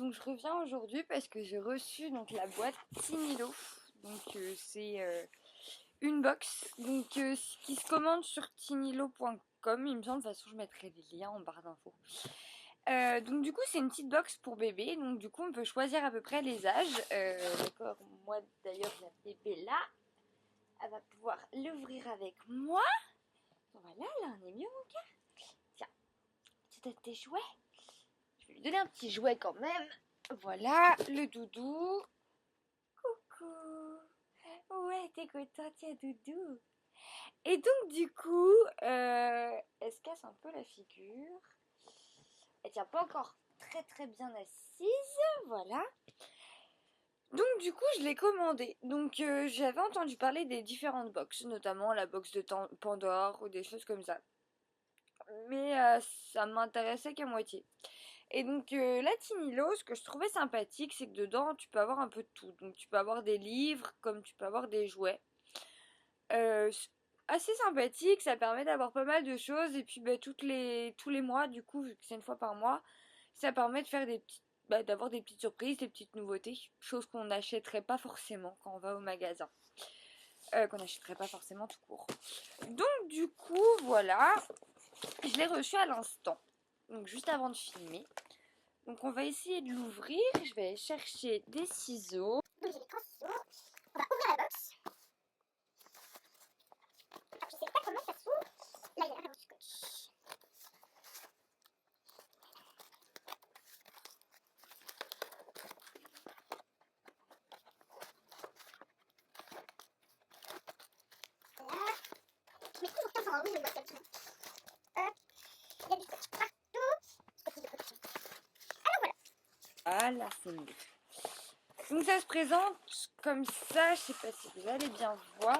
donc je reviens aujourd'hui parce que j'ai reçu donc la boîte Tinilo. Donc c'est une box qui se commande sur tinilo.com. Il me semble, de toute façon je mettrai les liens en barre d'infos. Donc du coup c'est une petite box pour bébé. Donc du coup on peut choisir à peu près les âges. D'accord, moi d'ailleurs la bébé là, elle va pouvoir l'ouvrir avec moi. Voilà, là on est mieux mon cœur. Tiens, tu as tes jouets. Je vais lui donner un petit jouet quand même. Voilà, le doudou. Coucou. Ouais, t'es content, tiens, doudou. Et donc, du coup, elle se casse un peu la figure. Elle tient pas encore très très bien assise. Voilà. Donc, du coup, je l'ai commandé. Donc, j'avais entendu parler des différentes box, notamment la box de Pandore ou des choses comme ça. Mais ça m'intéressait qu'à moitié. Et donc la Tinilo, ce que je trouvais sympathique, c'est que dedans tu peux avoir un peu de tout. Donc tu peux avoir des livres comme tu peux avoir des jouets. Assez sympathique, ça permet d'avoir pas mal de choses. Et puis tous les mois, du coup, vu que c'est une fois par mois, ça permet de faire d'avoir des petites surprises, des petites nouveautés. Chose qu'on n'achèterait pas forcément quand on va au magasin. Qu'on n'achèterait pas forcément tout court. Donc du coup, voilà. Je l'ai reçu à l'instant. Donc juste avant de filmer. Donc on va essayer de l'ouvrir. Je vais chercher des ciseaux. Donc j'ai les 3 ciseaux. On va ouvrir la box. Alors, je sais pas comment ça s'ouvre. Là, il y a vraiment du scotch. Voilà. Je mets toujours 15 ans à ouvrir une boîte comme ça. Hop. Il y a du scotch partout. Scotch de protection. Alors voilà. Voilà, c'est mieux. Donc ça se présente comme ça. Je sais pas si vous allez bien voir.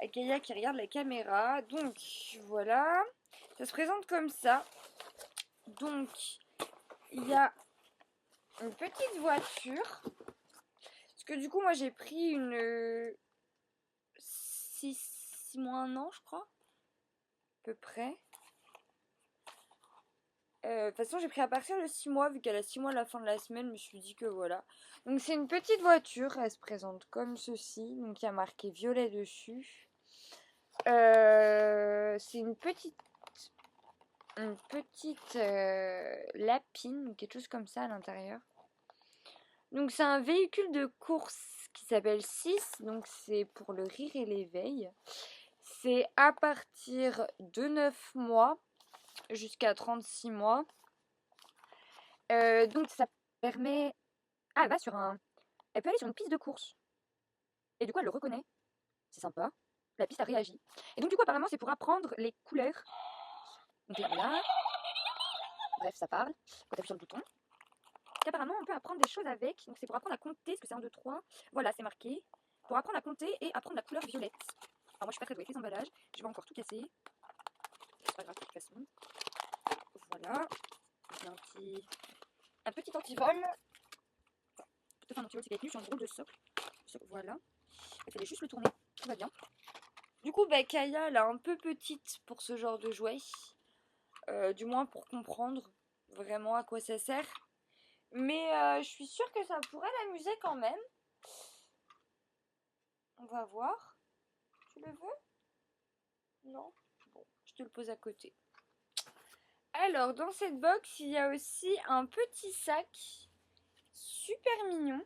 Akaya qui regarde la caméra. Donc voilà. Ça se présente comme ça. Donc il y a une petite voiture. Parce que du coup moi j'ai pris une 6 mois, 1 an je crois. À peu près. De toute façon, j'ai pris à partir de 6 mois, vu qu'elle a 6 mois à la fin de la semaine, je me suis dit que voilà. Donc c'est une petite voiture, elle se présente comme ceci, donc il y a marqué violet dessus. C'est une petite lapine, quelque chose comme ça à l'intérieur. Donc c'est un véhicule de course qui s'appelle 6, donc c'est pour le rire et l'éveil. C'est à partir de 9 mois jusqu'à 36 mois. Donc ça permet... Ah, elle va sur un... Elle peut aller sur une piste de course. Et du coup, elle le reconnaît. C'est sympa. La piste a réagi. Et donc du coup, apparemment, c'est pour apprendre les couleurs. Donc là, voilà. Bref, ça parle. Quand tu appuies sur le bouton. Apparemment, on peut apprendre des choses avec. Donc c'est pour apprendre à compter. Est-ce que c'est 1, 2, 3? Voilà, c'est marqué. Pour apprendre à compter et apprendre la couleur violette. Alors moi, je suis pas très douée avec les emballages. Je vais encore tout casser. C'est pas grave, de toute façon. Voilà. J'ai un petit antivol. Peut-être un antivol, c'est tenu sur un gros de socle. Voilà. Il fallait juste le tourner. Tout va bien. Du coup, bah, Kaya, elle est un peu petite pour ce genre de jouet. Du moins pour comprendre vraiment à quoi ça sert. Mais je suis sûre que ça pourrait l'amuser quand même. On va voir. Tu le veux? Non? Bon, je te le pose à côté. Alors, dans cette box, il y a aussi un petit sac super mignon.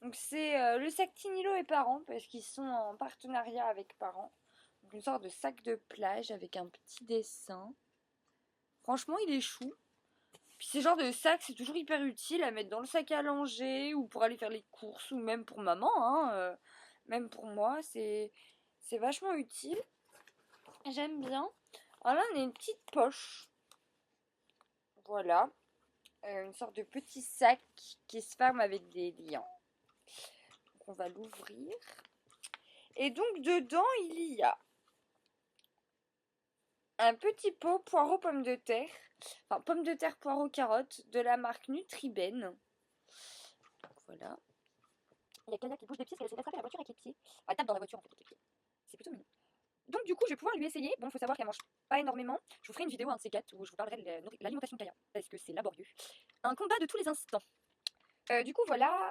Donc c'est le sac Tinilo et Parents parce qu'ils sont en partenariat avec Parents. Donc une sorte de sac de plage avec un petit dessin. Franchement, il est chou. Puis ce genre de sac, c'est toujours hyper utile à mettre dans le sac à langer ou pour aller faire les courses ou même pour maman. Même pour moi, c'est vachement utile. J'aime bien. Alors là, on a une petite poche. Voilà. Une sorte de petit sac qui se ferme avec des liens. Donc on va l'ouvrir. Et donc dedans, il y a un petit pot poireaux pommes de terre. Enfin, pommes de terre, poireaux, carottes de la marque Nutriben. Donc voilà. Il y a Kaya qui bouge des pieds parce qu'elle essaie d'attraper la voiture avec les pieds. Elle tape dans la voiture en fait avec les pieds. C'est plutôt mignon. Donc du coup je vais pouvoir lui essayer. Bon, il faut savoir qu'elle mange pas énormément. Je vous ferai une vidéo un de ces quatre où je vous parlerai de l'alimentation de Kaya parce que c'est laborieux. Un combat de tous les instants. Du coup voilà,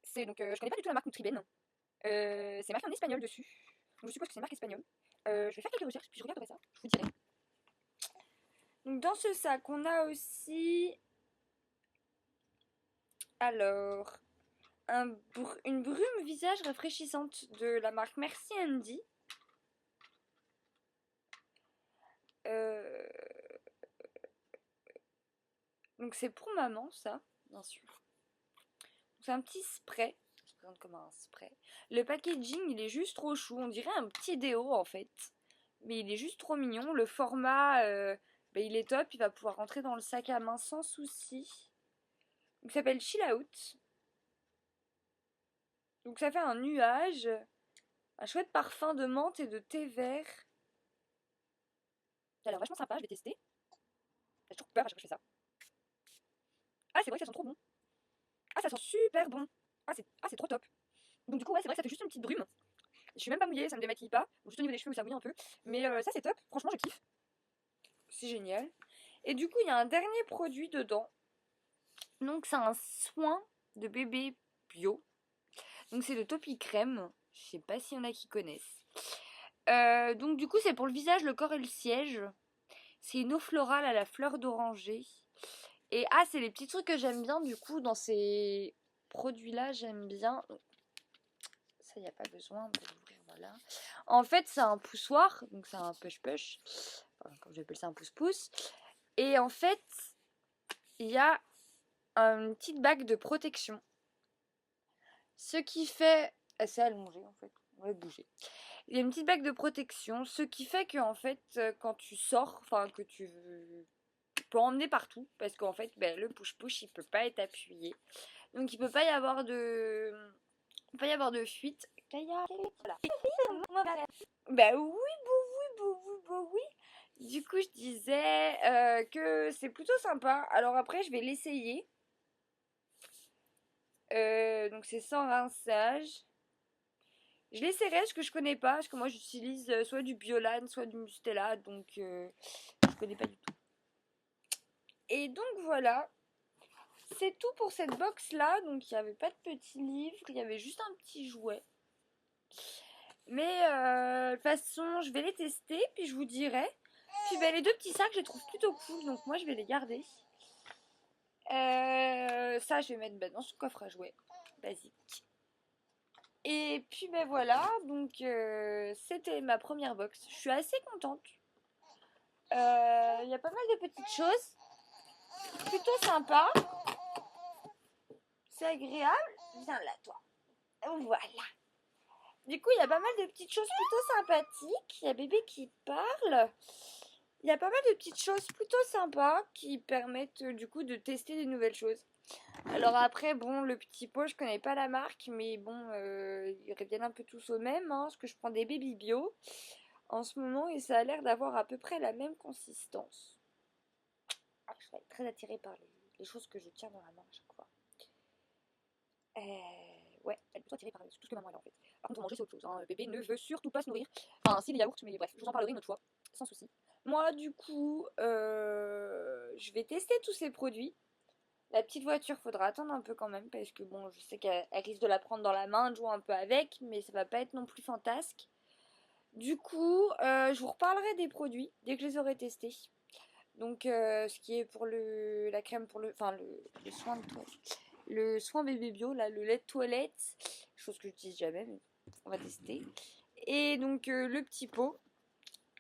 c'est donc je connais pas du tout la marque Nutribène. C'est marqué en espagnol dessus. Donc, je suppose que c'est marque espagnole. Je vais faire quelques recherches puis je regarderai ça. Je vous dirai. Donc dans ce sac on a aussi alors une brume visage rafraîchissante de la marque Merci Andy. Donc c'est pour maman ça, bien sûr. C'est un petit spray. Ça se présente comme un spray. Le packaging il est juste trop chou. On dirait un petit déo en fait. Mais il est juste trop mignon. Le format il est top. Il va pouvoir rentrer dans le sac à main sans souci. Donc ça s'appelle Chill Out. Donc ça fait un nuage. Un chouette parfum de menthe et de thé vert. Ça a l'air vachement sympa, je vais tester. J'ai toujours peur à chaque fois que je fais ça. Ah, c'est vrai que ça sent trop bon. Ah, ça sent super bon. C'est trop top. Donc du coup, ouais, c'est vrai que ça fait juste une petite brume. Je suis même pas mouillée, ça me démaquille pas. Bon, juste au niveau des cheveux où ça mouille un peu. Mais ça, c'est top. Franchement, je kiffe. C'est génial. Et du coup, il y a un dernier produit dedans. Donc, c'est un soin de bébé bio. Donc, c'est le Topi Crème. Je sais pas s'il y en a qui connaissent. Donc, du coup, c'est pour le visage, le corps et le siège. C'est une eau florale à la fleur d'oranger. Et c'est les petits trucs que j'aime bien du coup dans ces produits-là, j'aime bien. Ça, il n'y a pas besoin de l'ouvrir, voilà. En fait, c'est un poussoir, donc c'est un push-push. Enfin, comme j'appelle ça, un pouce-pouce. Et en fait, il y a une petite bague de protection. Ce qui fait... C'est allongé en fait, on va bouger. Il y a une petite bague de protection, ce qui fait que en fait, quand tu sors, enfin que tu peux emmener partout, parce qu'en fait, le push-push, il peut pas être appuyé. Donc il peut pas y avoir de... Il peut pas y avoir de fuite. Kaya, voilà. Bah oui. Du coup, je disais que c'est plutôt sympa. Alors après, je vais l'essayer. Donc c'est sans rinçage. Je l'essaierai parce que je connais pas. Parce que moi, j'utilise soit du Biolan, soit du Mustela. Donc je connais pas du tout. Et donc voilà. C'est tout pour cette box là. Donc il n'y avait pas de petit livre. Il y avait juste un petit jouet. Mais de toute façon, je vais les tester, puis je vous dirai. Puis les deux petits sacs, je les trouve plutôt cool, donc moi je vais les garder. Ça, je vais mettre dans ce coffre à jouets, basique. Et puis voilà, donc c'était ma première box. Je suis assez contente. Il y a pas mal de petites choses. Plutôt sympa. C'est agréable. Viens là, toi. Voilà. Du coup, il y a pas mal de petites choses plutôt sympathiques. Il y a bébé qui parle. Il y a pas mal de petites choses plutôt sympas qui permettent du coup de tester des nouvelles choses. Alors après, bon, le petit pot, je connais pas la marque, mais bon, ils reviennent un peu tous au même, hein, parce que je prends des Baby Bio en ce moment et ça a l'air d'avoir à peu près la même consistance. Je vais être très attirée par les choses que je tiens dans la main à chaque fois. Ouais, elle est plutôt attirée par tout ce que maman elle a en fait. Par contre, pour manger, c'est autre chose. Hein. Bébé ne veut surtout pas se nourrir. Enfin, si, les yaourts, mais bref, je vous en parlerai une autre fois, sans souci. Moi, du coup, je vais tester tous ces produits. La petite voiture, faudra attendre un peu quand même, parce que bon, je sais qu'elle risque de la prendre dans la main, de jouer un peu avec, mais ça va pas être non plus fantasque. Du coup, je vous reparlerai des produits dès que je les aurai testés. Donc, ce qui est pour la crème pour le soin de toilette. Le soin bébé bio, là, le lait de toilette, chose que j'utilise jamais, mais on va tester. Et donc, le petit pot.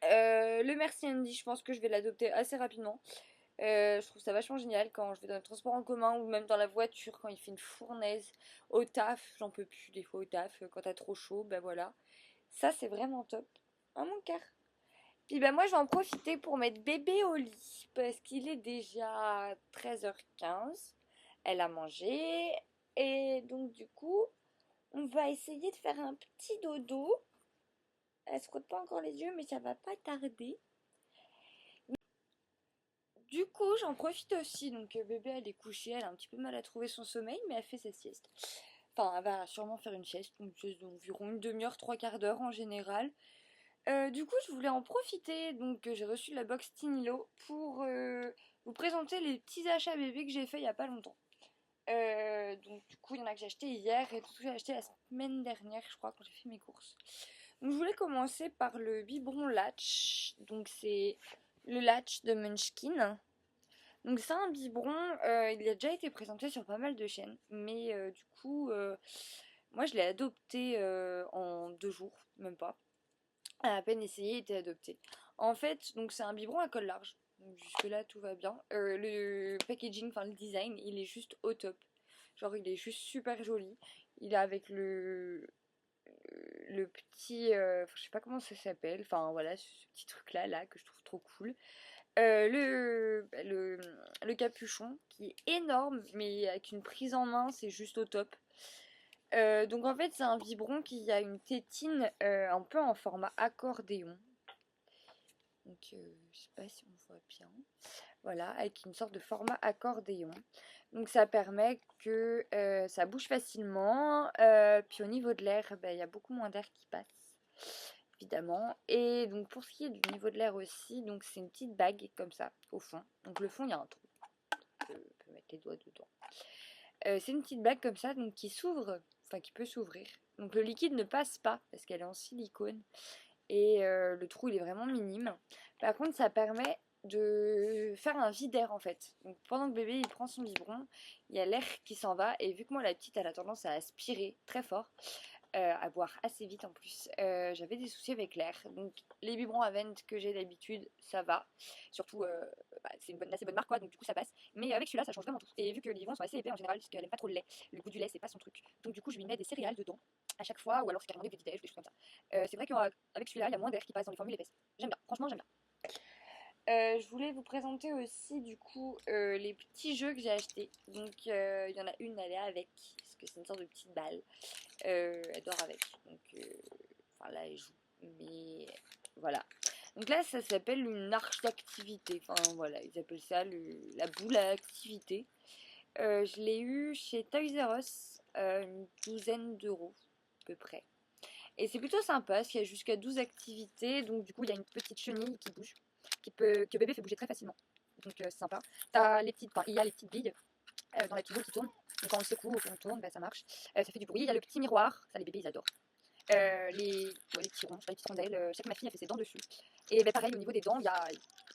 Le Merci Andy, je pense que je vais l'adopter assez rapidement. Je trouve ça vachement génial quand je vais dans le transport en commun ou même dans la voiture quand il fait une fournaise. Au taf, j'en peux plus des fois au taf, quand t'as trop chaud, voilà. Ça c'est vraiment top. Oh mon cœur. Puis moi je vais en profiter pour mettre bébé au lit parce qu'il est déjà 13h15. Elle a mangé et donc du coup on va essayer de faire un petit dodo. Elle se frotte pas encore les yeux mais ça va pas tarder. Du coup, j'en profite aussi. Donc, bébé, elle est couchée. Elle a un petit peu mal à trouver son sommeil, mais elle fait sa sieste. Enfin, elle va sûrement faire une sieste d'environ une demi-heure, trois quarts d'heure en général. Du coup, je voulais en profiter, donc j'ai reçu la box Tinilo pour vous présenter les petits achats bébés que j'ai fait il y a pas longtemps. Donc du coup, il y en a que j'ai acheté hier et tout que j'ai acheté la semaine dernière, je crois, quand j'ai fait mes courses. Donc je voulais commencer par le biberon Latch. Donc c'est le Latch de Munchkin. Donc c'est un biberon, il a déjà été présenté sur pas mal de chaînes, mais du coup, moi je l'ai adopté en 2 jours, même pas. À peine essayé, était adopté. En fait, donc c'est un biberon à col large. Donc jusque là tout va bien. Le packaging, enfin le design, il est juste au top. Genre il est juste super joli. Il est avec le petit, je sais pas comment ça s'appelle. Enfin voilà, ce petit truc là que je trouve trop cool. Le capuchon qui est énorme, mais avec une prise en main, c'est juste au top. Donc en fait c'est un biberon qui a une tétine un peu en format accordéon. Donc je sais pas si on voit bien. Voilà, avec une sorte de format accordéon. Donc ça permet que ça bouge facilement. Puis au niveau de l'air, il y a beaucoup moins d'air qui passe, évidemment. Et donc pour ce qui est du niveau de l'air aussi, donc c'est une petite bague comme ça au fond. Donc le fond, il y a un trou. On peut mettre les doigts dedans. C'est une petite bague comme ça, donc qui s'ouvre, enfin qui peut s'ouvrir. Donc le liquide ne passe pas parce qu'elle est en silicone et le trou il est vraiment minime. Par contre, ça permet de faire un vide d'air en fait. Donc pendant que bébé il prend son biberon, il y a l'air qui s'en va et vu que moi la petite elle a tendance à aspirer très fort, à boire assez vite en plus, j'avais des soucis avec l'air. Donc les biberons à vente que j'ai d'habitude, ça va. Surtout, c'est une assez bonne marque quoi, donc du coup ça passe. Mais avec celui-là, ça change vraiment tout. Et vu que les biberons sont assez épais en général, parce qu'elle aime pas trop le lait, le goût du lait c'est pas son truc. Donc du coup je lui mets des céréales dedans à chaque fois, ou alors c'est carrément des petits déj, des choses comme ça. C'est vrai qu'avec celui-là, il y a moins d'air qui passe dans les formules épaisses. J'aime bien, franchement j'aime bien. Je voulais vous présenter aussi du coup les petits jeux que j'ai achetés. Donc il y en a une, elle est avec, parce que c'est une sorte de petite balle. Elle dort avec. Donc enfin là elle joue. Mais voilà. Donc là ça s'appelle une arche d'activité. Enfin voilà, ils appellent ça la boule à activité. Je l'ai eu chez Toys R Us, une douzaine d'euros à peu près. Et c'est plutôt sympa, parce qu'il y a jusqu'à 12 activités. Donc du coup il y a une petite chenille qui bouge que bébé fait bouger très facilement. Donc c'est sympa. Il y a les petites billes dans la petite boule qui tourne. Donc quand on le secoue ou qu'on tourne, ça marche. Ça fait du bruit. Il y a le petit miroir, ça les bébés ils adorent. Les petits ronds, les petites rondelles. Je sais que ma fille a fait ses dents dessus. Et pareil au niveau des dents, il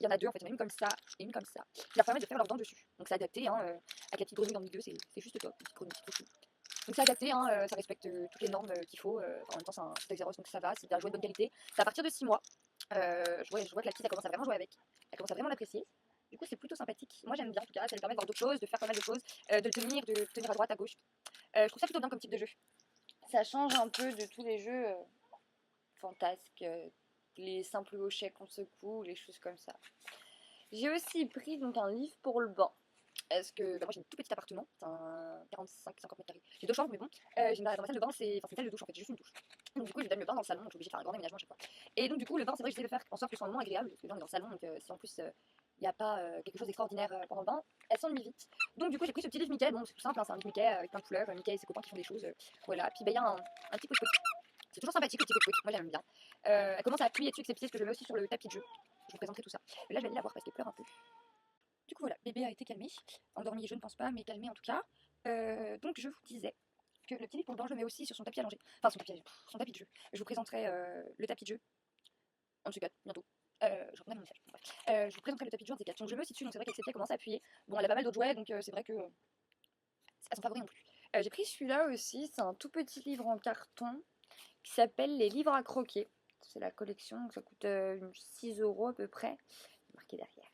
y en a deux en fait. Il y en a une comme ça et une comme ça. Qui leur permet de faire leurs dents dessus. Donc c'est adapté, hein, avec la petite grenouille dans le milieu, c'est juste top. Une petite grenouille, c'est trop cool. Donc c'est adapté, hein, ça respecte toutes les normes qu'il faut. En même temps c'est un Toys R Us, donc ça va, c'est un jouet de bonne qualité. C'est à partir de 6 mois. Je vois que la petite elle commence à vraiment jouer avec. Elle commence à vraiment l'apprécier. Du coup, c'est plutôt sympathique. Moi, j'aime bien. En tout cas, ça lui permet de voir d'autres choses, de faire pas mal de choses, de le tenir à droite, à gauche. Je trouve ça plutôt bien comme type de jeu. Ça change un peu de tous les jeux fantasques, les simples hochets qu'on secoue, les choses comme ça. J'ai aussi pris donc un livre pour le bain. Parce que moi j'ai un tout petit appartement, c'est un 45-50 mètres carrés. J'ai 2 chambres, mais bon, j'ai dans ma salle de bain, c'est une salle de douche en fait, c'est juste une douche. Donc du coup, je donne le bain dans le salon, donc je suis obligée de faire un grand déménagement à chaque fois. Et donc du coup, le bain, c'est vrai que j'essaie de faire en sorte que ce soit un moment agréable, parce que le bain est dans le salon, donc si en plus il n'y a pas quelque chose d'extraordinaire pendant le bain, elle s'ennuie vite. Donc du coup, j'ai pris ce petit livre Mickey, bon, c'est tout simple, hein, c'est un livre Mickey avec plein de couleurs, Mickey et ses copains qui font des choses, voilà. Puis il y a un petit couche. C'est toujours sympathique le petit couche, moi j'aime bien. Elle commence à appuyer dessus avec ses pieds, ce que je mets aussi sur le tapis de jeu. Je vous présenterai tout ça. Mais là, je vais aller la voir parce qu'elle pleure un peu. Du coup, voilà, bébé a été calmé. Endormi, je ne pense pas, mais calmé en tout cas. Donc, je vous disais que le petit livre pour le bain, je le mets aussi sur son tapis allongé. Enfin, son tapis de jeu. Je vous présenterai le tapis de jeu en C4 bientôt. Je reprends mon message. Bref. Je vous présenterai le tapis de jeu en C4. Donc, je me situe, donc c'est vrai qu'avec ses pieds, elle commence à appuyer. Bon, elle a pas mal d'autres jouets, donc c'est vrai que c'est pas son favori non plus. J'ai pris celui-là aussi. C'est un tout petit livre en carton qui s'appelle Les livres à croquer. C'est la collection, donc ça coûte 6 euros à peu près. Marqué derrière.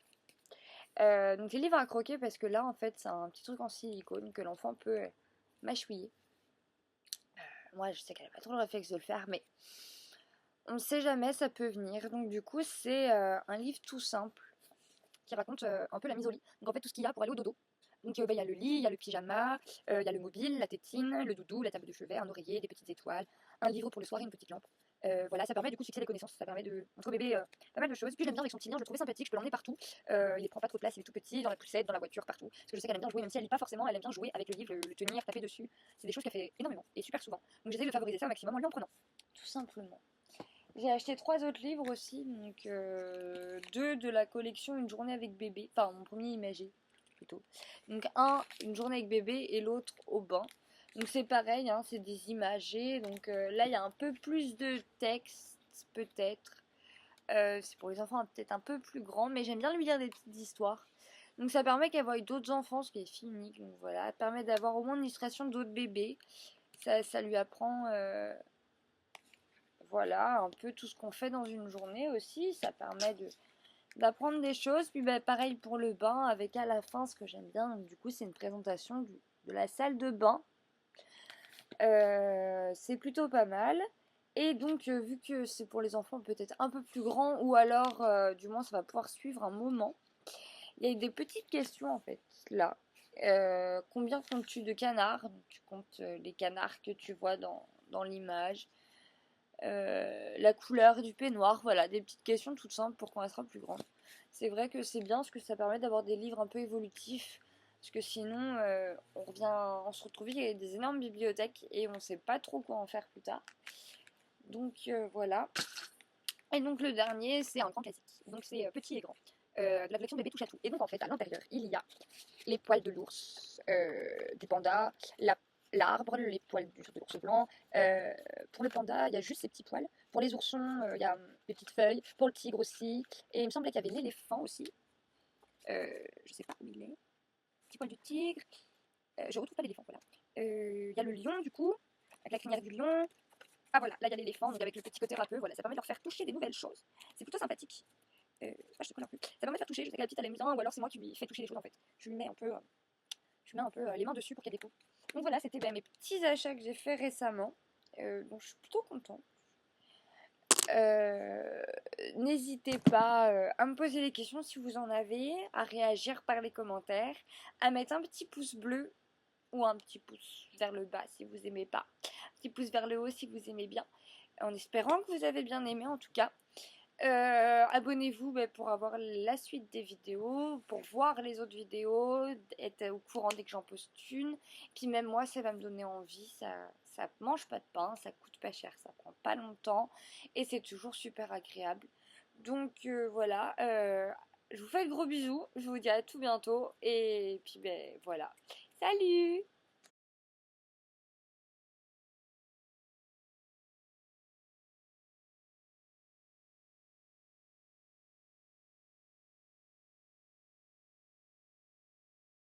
Donc les livres à croquer parce que là en fait c'est un petit truc en silicone que l'enfant peut mâchouiller. Moi je sais qu'elle n'a pas trop le réflexe de le faire mais on ne sait jamais, ça peut venir. Donc du coup c'est un livre tout simple qui raconte un peu la mise au lit. Donc en fait tout ce qu'il y a pour aller au dodo. Donc il y a le lit, il y a le pyjama, il y a le mobile, la tétine, le doudou, la table de chevet, un oreiller, des petites étoiles, un livre pour le soir et une petite lampe. Voilà, ça permet du coup de fixer les connaissances, ça permet de montrer au bébé pas mal de choses. Puis j'aime bien avec son petit lien, je le trouvais sympathique, je peux l'emmener partout. Il prend pas trop de place, il est tout petit, dans la poussette, dans la voiture, partout. Parce que je sais qu'elle aime bien jouer, même si elle lit pas forcément, elle aime bien jouer avec le livre, le tenir, taper dessus. C'est des choses qu'elle fait énormément et super souvent. Donc j'essaie de favoriser ça au maximum en lui en prenant. Tout simplement. J'ai acheté 3 autres livres aussi, donc 2 de la collection Une journée avec bébé, enfin mon premier imagé plutôt. Donc un, Une journée avec bébé et l'autre Au bain. Donc c'est pareil, hein, c'est des imagés, donc là il y a un peu plus de texte peut-être. C'est pour les enfants peut-être un peu plus grands, mais j'aime bien lui lire des petites histoires. Donc ça permet qu'elle voie d'autres enfants, ce qui est unique, donc voilà, ça permet d'avoir au moins une illustration d'autres bébés. Ça lui apprend... voilà, un peu tout ce qu'on fait dans une journée aussi. Ça permet d'apprendre des choses. Puis bah, pareil pour le bain, avec à la fin, ce que j'aime bien, donc, du coup, c'est une présentation de la salle de bain. C'est plutôt pas mal. Et donc, vu que c'est pour les enfants peut-être un peu plus grands, ou alors, du moins, ça va pouvoir suivre un moment, il y a des petites questions en fait, là. Combien comptes-tu de canards? Donc, tu comptes les canards que tu vois dans l'image. La couleur du peignoir, voilà, des petites questions toutes simples pour quand elle sera plus grande. C'est vrai que c'est bien parce que ça permet d'avoir des livres un peu évolutifs, parce que sinon on se retrouve avec des énormes bibliothèques et on sait pas trop quoi en faire plus tard. Donc voilà. Et donc le dernier, c'est un grand classique. Donc c'est Petit et Grand. De la collection Bébé touche à tout. Et donc en fait, à l'intérieur, il y a les poils de l'ours, du panda, l'arbre, les poils de l'ours blanc. Pour le panda, il y a juste ces petits poils. Pour les oursons, il y a des petites feuilles. Pour le tigre aussi. Et il me semblait qu'il y avait l'éléphant aussi. Je sais pas où il est. Petit poil du tigre. Je retrouve pas l'éléphant, voilà. Il y a le lion du coup, avec la crinière du lion. Ah voilà, là il y a l'éléphant, donc avec le petit côté râpeux, voilà, ça permet de leur faire toucher des nouvelles choses. C'est plutôt sympathique. Je te colle un peu. Ça permet de faire toucher, je sais que la petite elle aime bien, ou alors c'est moi qui lui fais toucher les choses en fait. Je lui mets un peu les mains dessus pour qu'il y ait des peaux. Donc voilà, c'était mes petits achats que j'ai fait récemment. Donc je suis plutôt contente. N'hésitez pas à me poser des questions si vous en avez, à réagir par les commentaires, à mettre un petit pouce bleu ou un petit pouce vers le bas si vous aimez pas, un petit pouce vers le haut si vous aimez bien, en espérant que vous avez bien aimé en tout cas. Abonnez-vous pour avoir la suite des vidéos, pour voir les autres vidéos, être au courant dès que j'en poste une. Puis même moi, ça va me donner envie. Ça mange pas de pain, ça coûte pas cher, ça prend pas longtemps et c'est toujours super agréable. Donc voilà, je vous fais de gros bisous, je vous dis à tout bientôt et puis voilà. Salut!